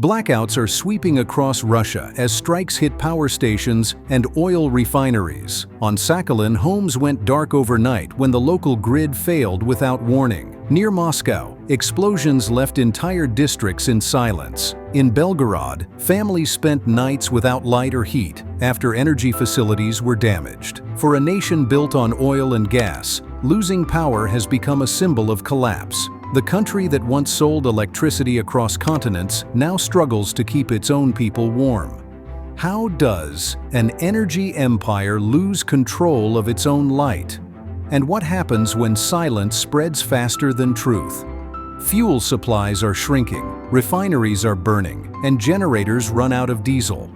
Blackouts are sweeping across Russia as strikes hit power stations and oil refineries. On Sakhalin, homes went dark overnight when the local grid failed without warning. Near Moscow, explosions left entire districts in silence. In Belgorod, families spent nights without light or heat after energy facilities were damaged. For a nation built on oil and gas, losing power has become a symbol of collapse. The country that once sold electricity across continents now struggles to keep its own people warm. How does an energy empire lose control of its own light? And what happens when silence spreads faster than truth? Fuel supplies are shrinking, refineries are burning, and generators run out of diesel.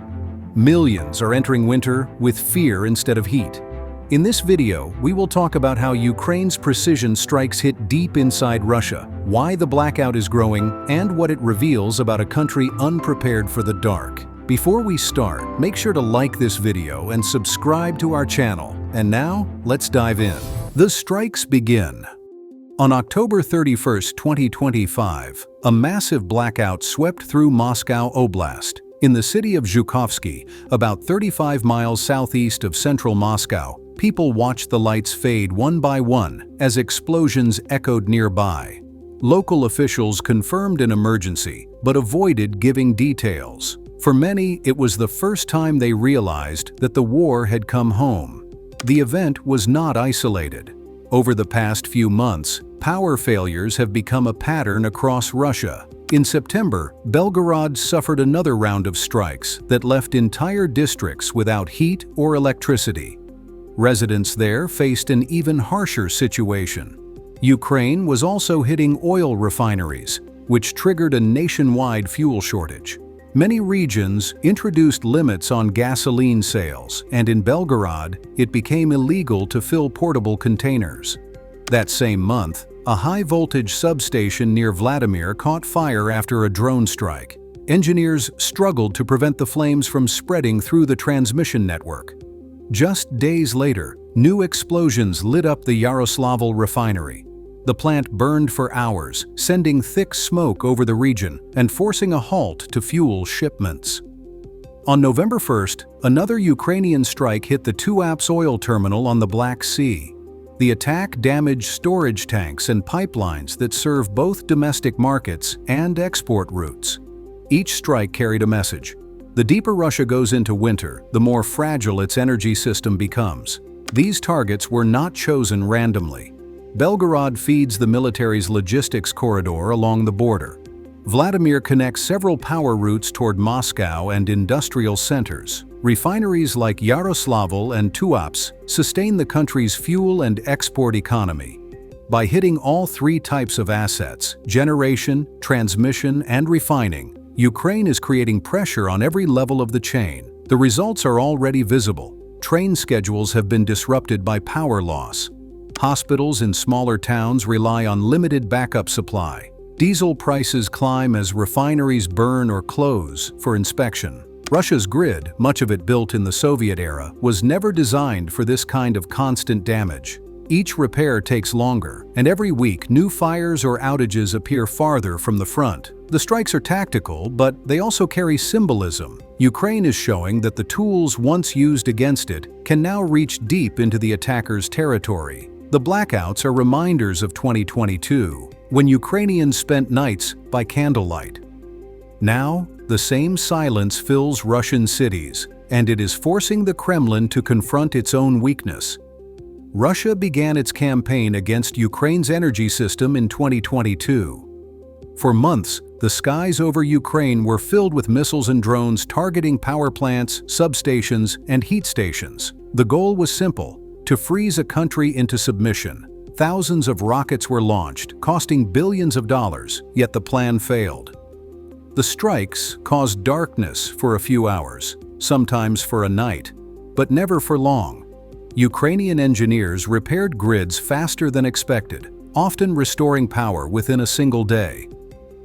Millions are entering winter with fear instead of heat. In this video, we will talk about how Ukraine's precision strikes hit deep inside Russia, why the blackout is growing, and what it reveals about a country unprepared for the dark. Before we start, make sure to like this video and subscribe to our channel. And now, let's dive in. The strikes begin. On October 31, 2025, a massive blackout swept through Moscow Oblast. In the city of Zhukovsky, about 35 miles southeast of central Moscow, people watched the lights fade one by one as explosions echoed nearby. Local officials confirmed an emergency, but avoided giving details. For many, it was the first time they realized that the war had come home. The event was not isolated. Over the past few months, power failures have become a pattern across Russia. In September, Belgorod suffered another round of strikes that left entire districts without heat or electricity. Residents there faced an even harsher situation. Ukraine was also hitting oil refineries, which triggered a nationwide fuel shortage. Many regions introduced limits on gasoline sales, and in Belgorod, it became illegal to fill portable containers. That same month, a high-voltage substation near Vladimir caught fire after a drone strike. Engineers struggled to prevent the flames from spreading through the transmission network. Just days later, new explosions lit up the Yaroslavl refinery. The plant burned for hours, sending thick smoke over the region and forcing a halt to fuel shipments. On November 1st, another Ukrainian strike hit the Tuapse oil terminal on the Black Sea. The attack damaged storage tanks and pipelines that serve both domestic markets and export routes. Each strike carried a message. The deeper Russia goes into winter, the more fragile its energy system becomes. These targets were not chosen randomly. Belgorod feeds the military's logistics corridor along the border. Vladimir connects several power routes toward Moscow and industrial centers. Refineries like Yaroslavl and Tuapse sustain the country's fuel and export economy. By hitting all three types of assets, generation, transmission, and refining, Ukraine is creating pressure on every level of the chain. The results are already visible. Train schedules have been disrupted by power loss. Hospitals in smaller towns rely on limited backup supply. Diesel prices climb as refineries burn or close for inspection. Russia's grid, much of it built in the Soviet era, was never designed for this kind of constant damage. Each repair takes longer, and every week new fires or outages appear farther from the front. The strikes are tactical, but they also carry symbolism. Ukraine is showing that the tools once used against it can now reach deep into the attacker's territory. The blackouts are reminders of 2022, when Ukrainians spent nights by candlelight. Now, the same silence fills Russian cities, and it is forcing the Kremlin to confront its own weakness. Russia began its campaign against Ukraine's energy system in 2022. For months, the skies over Ukraine were filled with missiles and drones targeting power plants, substations, and heat stations. The goal was simple: to freeze a country into submission. Thousands of rockets were launched, costing billions of dollars, yet the plan failed. The strikes caused darkness for a few hours, sometimes for a night, but never for long. Ukrainian engineers repaired grids faster than expected, often restoring power within a single day.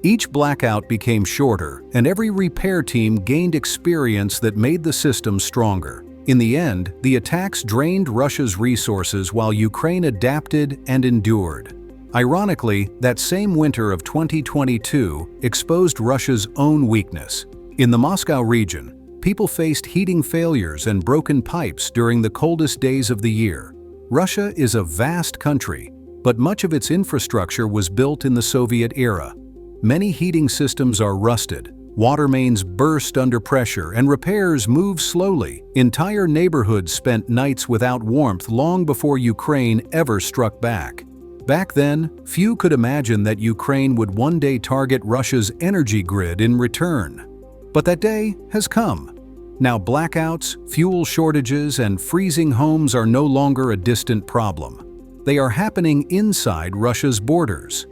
Each blackout became shorter, and every repair team gained experience that made the system stronger. In the end, the attacks drained Russia's resources while Ukraine adapted and endured. Ironically, that same winter of 2022 exposed Russia's own weakness. In the Moscow region, people faced heating failures and broken pipes during the coldest days of the year. Russia is a vast country, but much of its infrastructure was built in the Soviet era. Many heating systems are rusted, water mains burst under pressure, and repairs move slowly. Entire neighborhoods spent nights without warmth long before Ukraine ever struck back. Back then, few could imagine that Ukraine would one day target Russia's energy grid in return. But that day has come. Now blackouts, fuel shortages, and freezing homes are no longer a distant problem. They are happening inside Russia's borders.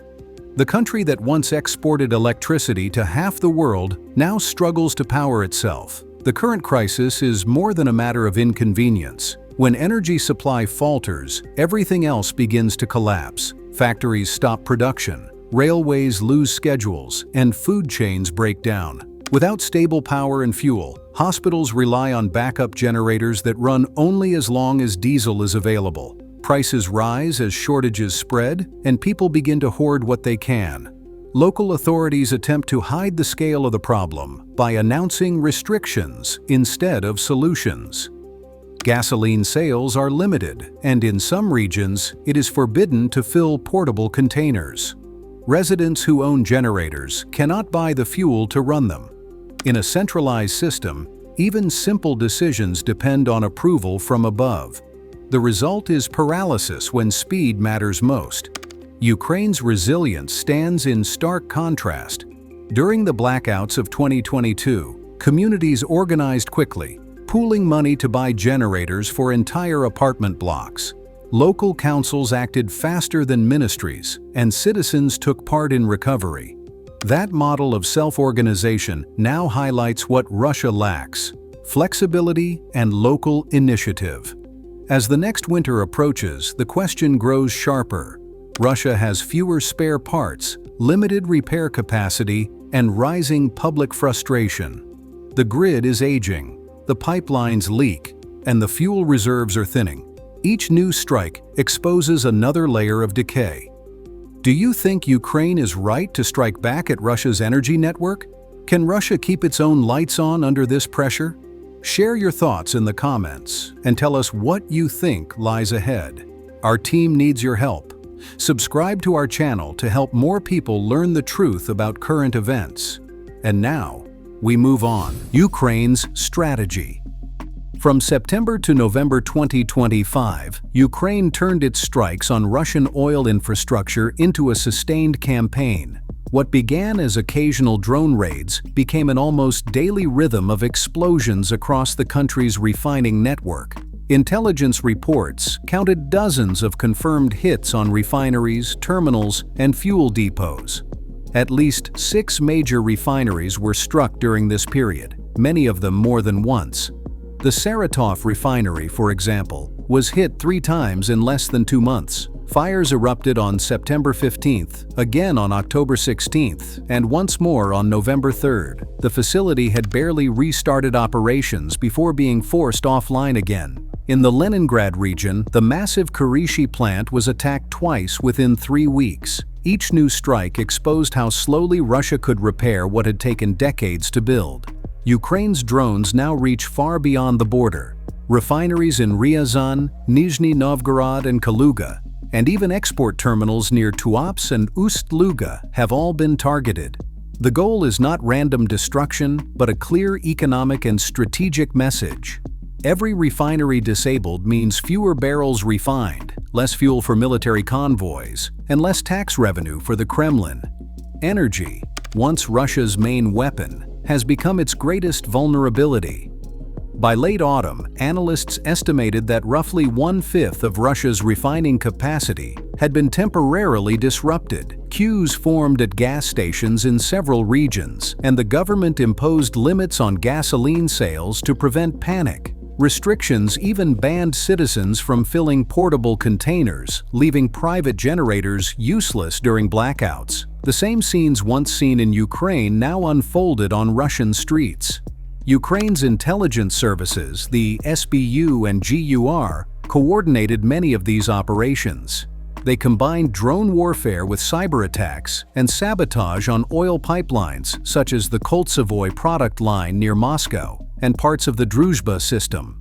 The country that once exported electricity to half the world now struggles to power itself. The current crisis is more than a matter of inconvenience. When energy supply falters, everything else begins to collapse. Factories stop production, railways lose schedules, and food chains break down. Without stable power and fuel, hospitals rely on backup generators that run only as long as diesel is available. Prices rise as shortages spread, and people begin to hoard what they can. Local authorities attempt to hide the scale of the problem by announcing restrictions instead of solutions. Gasoline sales are limited, and in some regions, it is forbidden to fill portable containers. Residents who own generators cannot buy the fuel to run them. In a centralized system, even simple decisions depend on approval from above. The result is paralysis when speed matters most. Ukraine's resilience stands in stark contrast. During the blackouts of 2022, communities organized quickly, pooling money to buy generators for entire apartment blocks. Local councils acted faster than ministries, and citizens took part in recovery. That model of self-organization now highlights what Russia lacks: flexibility and local initiative. As the next winter approaches, the question grows sharper. Russia has fewer spare parts, limited repair capacity, and rising public frustration. The grid is aging, the pipelines leak, and the fuel reserves are thinning. Each new strike exposes another layer of decay. Do you think Ukraine is right to strike back at Russia's energy network? Can Russia keep its own lights on under this pressure? Share your thoughts in the comments and tell us what you think lies ahead. Our team needs your help. Subscribe to our channel to help more people learn the truth about current events. And now, we move on. Ukraine's strategy. From September to November 2025, Ukraine turned its strikes on Russian oil infrastructure into a sustained campaign. What began as occasional drone raids became an almost daily rhythm of explosions across the country's refining network. Intelligence reports counted dozens of confirmed hits on refineries, terminals, and fuel depots. At least 6 major refineries were struck during this period, many of them more than once. The Saratov refinery, for example, was hit 3 times in less than 2 months. Fires erupted on September 15th, again on October 16th, and once more on November 3rd. The facility had barely restarted operations before being forced offline again. In the Leningrad region, the massive Kurishi plant was attacked twice within 3 weeks. Each new strike exposed how slowly Russia could repair what had taken decades to build. Ukraine's drones now reach far beyond the border. Refineries in Ryazan, Nizhny Novgorod, and Kaluga, and even export terminals near Tuapse and Ust-Luga have all been targeted. The goal is not random destruction, but a clear economic and strategic message. Every refinery disabled means fewer barrels refined, less fuel for military convoys, and less tax revenue for the Kremlin. Energy, once Russia's main weapon, has become its greatest vulnerability. By late autumn, analysts estimated that roughly 1/5 of Russia's refining capacity had been temporarily disrupted. Queues formed at gas stations in several regions, and the government imposed limits on gasoline sales to prevent panic. Restrictions even banned citizens from filling portable containers, leaving private generators useless during blackouts. The same scenes once seen in Ukraine now unfolded on Russian streets. Ukraine's intelligence services, the SBU and GUR, coordinated many of these operations. They combined drone warfare with cyber attacks and sabotage on oil pipelines such as the Koltsovoy product line near Moscow and parts of the Druzhba system.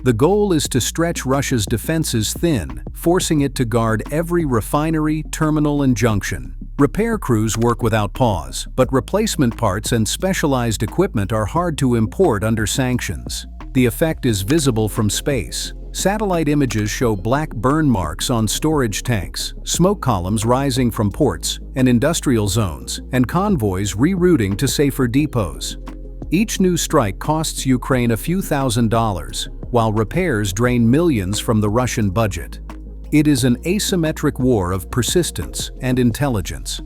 The goal is to stretch Russia's defenses thin, forcing it to guard every refinery, terminal, and junction. Repair crews work without pause, but replacement parts and specialized equipment are hard to import under sanctions. The effect is visible from space. Satellite images show black burn marks on storage tanks, smoke columns rising from ports and industrial zones, and convoys rerouting to safer depots. Each new strike costs Ukraine a few $1,000s, while repairs drain millions from the Russian budget. It is an asymmetric war of persistence and intelligence.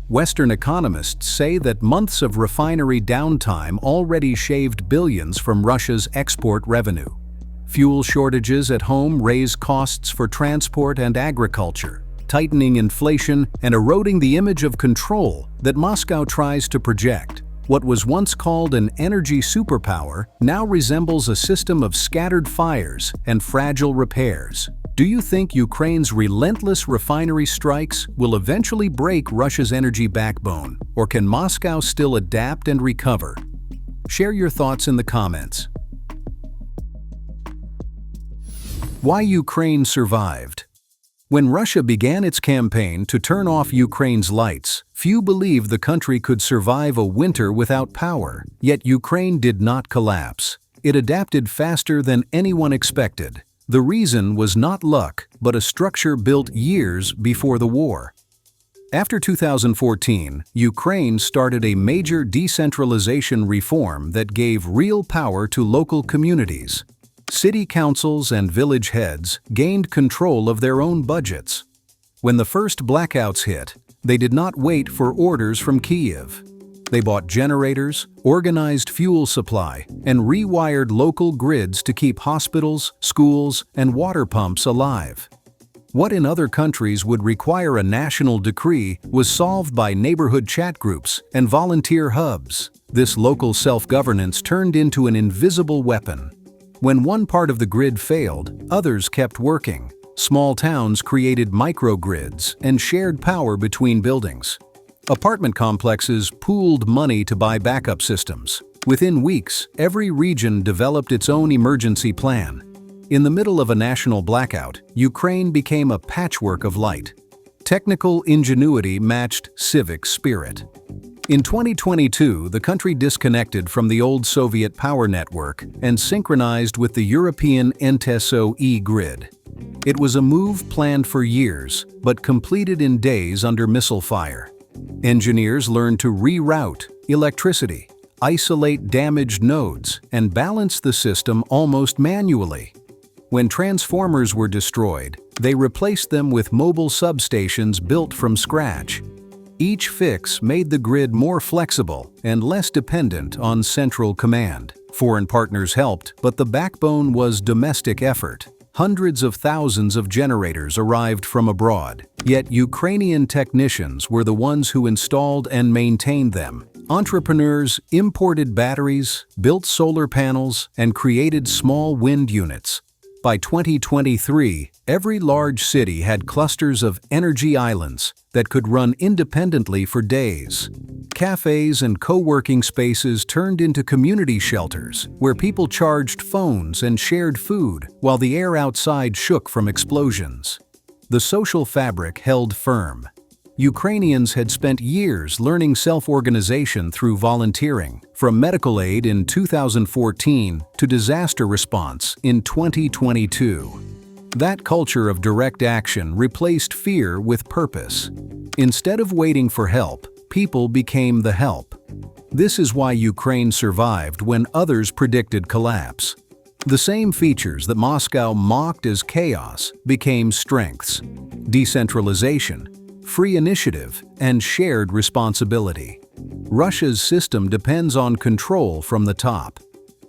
Western economists say that months of refinery downtime already shaved billions from Russia's export revenue. Fuel shortages at home raise costs for transport and agriculture, tightening inflation and eroding the image of control that Moscow tries to project. What was once called an energy superpower now resembles a system of scattered fires and fragile repairs. Do you think Ukraine's relentless refinery strikes will eventually break Russia's energy backbone, or can Moscow still adapt and recover? Share your thoughts in the comments. Why Ukraine survived. When Russia began its campaign to turn off Ukraine's lights, few believed the country could survive a winter without power. Yet Ukraine did not collapse. It adapted faster than anyone expected. The reason was not luck, but a structure built years before the war. After 2014, Ukraine started a major decentralization reform that gave real power to local communities. City councils and village heads gained control of their own budgets. When the first blackouts hit, they did not wait for orders from Kyiv. They bought generators, organized fuel supply, and rewired local grids to keep hospitals, schools, and water pumps alive. What in other countries would require a national decree was solved by neighborhood chat groups and volunteer hubs. This local self-governance turned into an invisible weapon. When one part of the grid failed, others kept working. Small towns created microgrids and shared power between buildings. Apartment complexes pooled money to buy backup systems. Within weeks, every region developed its own emergency plan. In the middle of a national blackout, Ukraine became a patchwork of light. Technical ingenuity matched civic spirit. In 2022, the country disconnected from the old Soviet power network and synchronized with the European NTSO-E grid. It was a move planned for years, but completed in days under missile fire. Engineers learned to reroute electricity, isolate damaged nodes, and balance the system almost manually. When transformers were destroyed, they replaced them with mobile substations built from scratch. Each fix made the grid more flexible and less dependent on central command. Foreign partners helped, but the backbone was domestic effort. Hundreds of thousands of generators arrived from abroad, yet Ukrainian technicians were the ones who installed and maintained them. Entrepreneurs imported batteries, built solar panels, and created small wind units. By 2023, every large city had clusters of energy islands that could run independently for days. Cafes and co-working spaces turned into community shelters where people charged phones and shared food while the air outside shook from explosions. The social fabric held firm. Ukrainians had spent years learning self-organization through volunteering, from medical aid in 2014 to disaster response in 2022. That culture of direct action replaced fear with purpose. Instead of waiting for help, people became the help. This is why Ukraine survived when others predicted collapse. The same features that Moscow mocked as chaos became strengths: decentralization, free initiative, and shared responsibility. Russia's system depends on control from the top.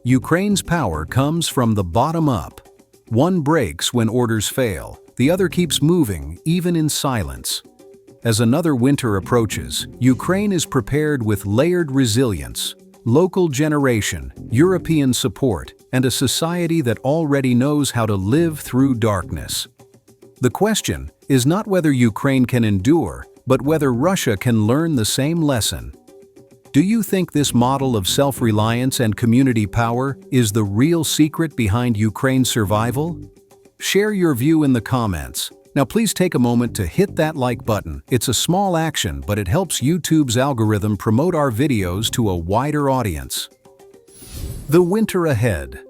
Ukraine's power comes from the bottom up. One breaks when orders fail, the other keeps moving, even in silence. As another winter approaches, Ukraine is prepared with layered resilience, local generation, European support, and a society that already knows how to live through darkness. The question is not whether Ukraine can endure, but whether Russia can learn the same lesson. Do you think this model of self-reliance and community power is the real secret behind Ukraine's survival? Share your view in the comments. Now please take a moment to hit that like button. It's a small action, but it helps YouTube's algorithm promote our videos to a wider audience. The winter ahead.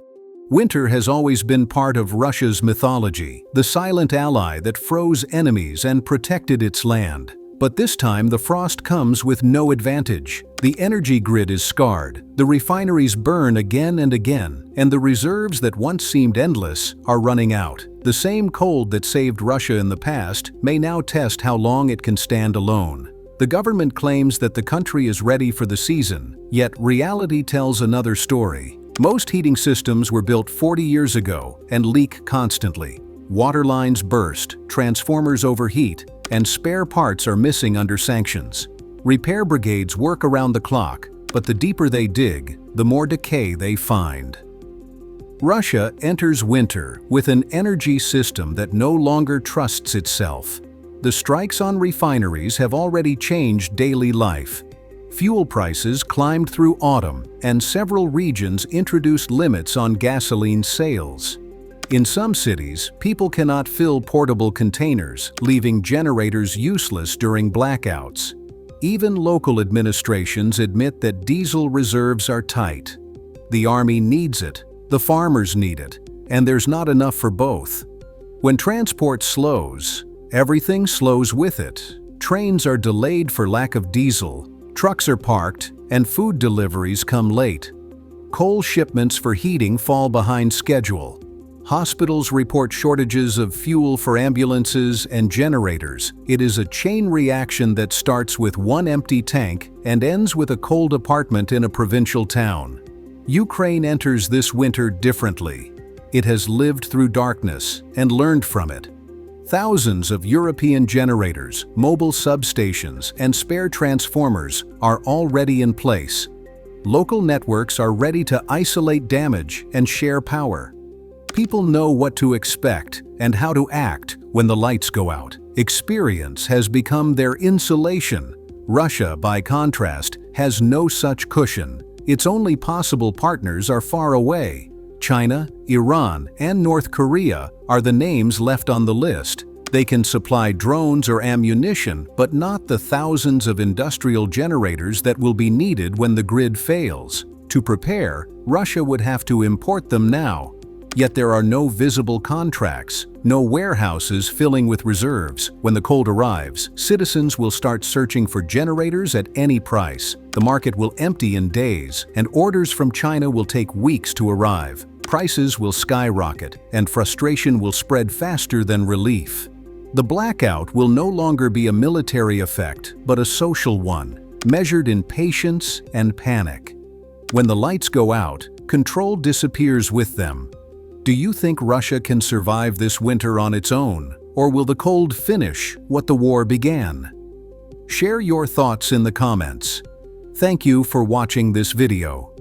Winter has always been part of Russia's mythology, the silent ally that froze enemies and protected its land. But this time the frost comes with no advantage. The energy grid is scarred, the refineries burn again and again, and the reserves that once seemed endless are running out. The same cold that saved Russia in the past may now test how long it can stand alone. The government claims that the country is ready for the season, yet reality tells another story. Most heating systems were built 40 years ago and leak constantly. Water lines burst, transformers overheat, and spare parts are missing under sanctions. Repair brigades work around the clock, but the deeper they dig, the more decay they find. Russia enters winter with an energy system that no longer trusts itself. The strikes on refineries have already changed daily life. Fuel prices climbed through autumn, and several regions introduced limits on gasoline sales. In some cities, people cannot fill portable containers, leaving generators useless during blackouts. Even local administrations admit that diesel reserves are tight. The army needs it, the farmers need it, and there's not enough for both. When transport slows, everything slows with it. Trains are delayed for lack of diesel, trucks are parked, and food deliveries come late. Coal shipments for heating fall behind schedule. Hospitals report shortages of fuel for ambulances and generators. It is a chain reaction that starts with one empty tank and ends with a cold apartment in a provincial town. Ukraine enters this winter differently. It has lived through darkness and learned from it. Thousands of European generators, mobile substations, and spare transformers are already in place. Local networks are ready to isolate damage and share power. People know what to expect and how to act when the lights go out. Experience has become their insulation. Russia, by contrast, has no such cushion. Its only possible partners are far away. China, Iran, and North Korea are the names left on the list. They can supply drones or ammunition, but not the thousands of industrial generators that will be needed when the grid fails. To prepare, Russia would have to import them now. Yet there are no visible contracts, no warehouses filling with reserves. When the cold arrives, citizens will start searching for generators at any price. The market will empty in days, and orders from China will take weeks to arrive. Prices will skyrocket, and frustration will spread faster than relief. The blackout will no longer be a military effect, but a social one, measured in patience and panic. When the lights go out, control disappears with them. Do you think Russia can survive this winter on its own, or will the cold finish what the war began? Share your thoughts in the comments. Thank you for watching this video.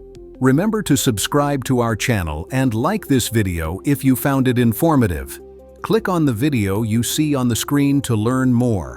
Remember to subscribe to our channel and like this video if you found it informative. Click on the video you see on the screen to learn more.